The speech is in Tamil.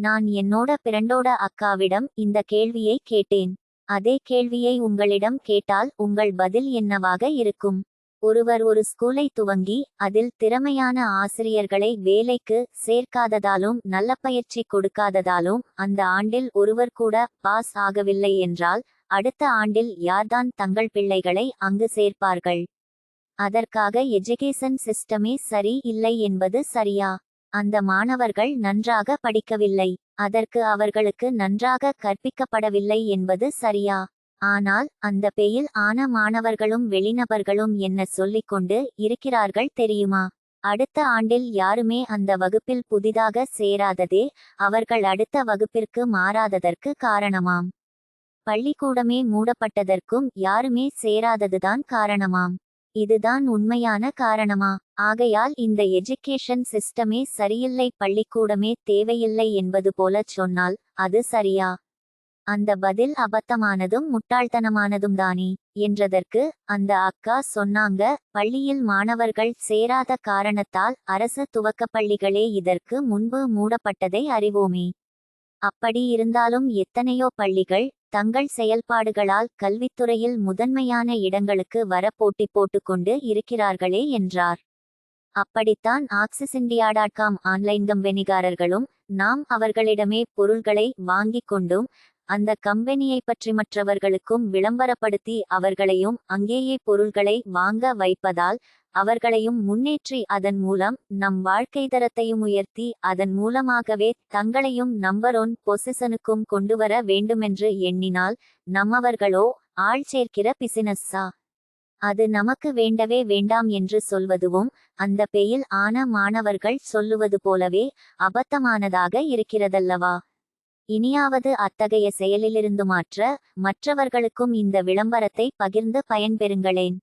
நான் என்னோட பிறண்டோட அக்காவிடம் இந்த கேள்வியை கேட்டேன். அதே கேள்வியை உங்களிடம் கேட்டால் உங்கள் பதில் என்னவாக இருக்கும்? ஒருவர் ஒரு ஸ்கூலை துவங்கி அதில் திறமையான ஆசிரியர்களை வேலைக்கு சேர்க்காததாலும் நல்ல பயிற்சி கொடுக்காததாலும் அந்த ஆண்டில் ஒருவர் கூட பாஸ் ஆகவில்லை என்றால் அடுத்த ஆண்டில் யார்தான் தங்கள் பிள்ளைகளை அங்கு சேர்ப்பார்கள்? அதற்காக எஜுகேஷன் சிஸ்டமே சரி இல்லை என்பது சரியா? அந்த மாணவர்கள் நன்றாக படிக்கவில்லை, அதற்கு அவர்களுக்கு நன்றாக கற்பிக்கப்படவில்லை என்பது சரியா? ஆனால் அந்த பெயில் ஆன மாணவர்களும் வெளிநபர்களும் என்ன சொல்லிக்கொண்டு இருக்கிறார்கள் தெரியுமா? அடுத்த ஆண்டில் யாருமே அந்த வகுப்பில் புதிதாக சேராததே அவர்கள் அடுத்த வகுப்பிற்கு மாறாததற்கு காரணமாம். பள்ளிக்கூடமே மூடப்பட்டதற்கும் யாருமே சேராததுதான் காரணமாம். இதுதான் உண்மையான காரணமா? ஆகையால் இந்த எஜுகேஷன் சிஸ்டமே சரியில்லை, பள்ளிக்கூடமே தேவையில்லை என்பது போல சொன்னால் அது சரியா? அந்த பதில் அபத்தமானதும் முட்டாள்தனமானதும் தானே என்றதற்கு அந்த அக்கா சொன்னாங்க, பள்ளியில் மாணவர்கள் சேராத காரணத்தால் அரசு துவக்கப்பள்ளிகளே இதற்கு முன்பு மூடப்பட்டதை அறிவோமே. அப்படி இருந்தாலும் எத்தனையோ பள்ளிகள் தங்கள் செயல்பாடுகளால் கல்வித்துறையில் முதன்மையான இடங்களுக்கு வர போட்டி போட்டுக்கொண்டு இருக்கிறார்களே என்றார். அப்படித்தான் ஆக்சிஸ்-இந்தியா.com ஆன்லைன் கம்பெனிகாரர்களும் நாம் அவர்களிடமே பொருள்களை வாங்கிக் கொண்டும் அந்த கம்பெனியை பற்றி மற்றவர்களுக்கும் விளம்பரப்படுத்தி அவர்களையும் அங்கேயே பொருள்களை வாங்க வைப்பதால் அவர்களையும் முன்னேற்றி அதன் மூலம் நம் வாழ்க்கை தரத்தையும் உயர்த்தி அதன் மூலமாகவே தங்களையும் நம்பர் 1 பொசிஷனுக்கும் கொண்டுவர வேண்டுமென்று எண்ணினால் நம்மவர்களோ ஆள் சேர்க்கிற பிசினஸ்ஸா? அது நமக்கு வேண்டவே வேண்டாம் என்று சொல்வதுவும் அந்த பெயில் ஆன மாணவர்கள் சொல்லுவது போலவே அபத்தமானதாக இருக்கிறதல்லவா? இனியாவது அத்தகைய செயலிலிருந்து மாற்ற மற்றவர்களுக்கும் இந்த விளம்பரத்தை பகிர்ந்து பயன்பெறுங்களேன்.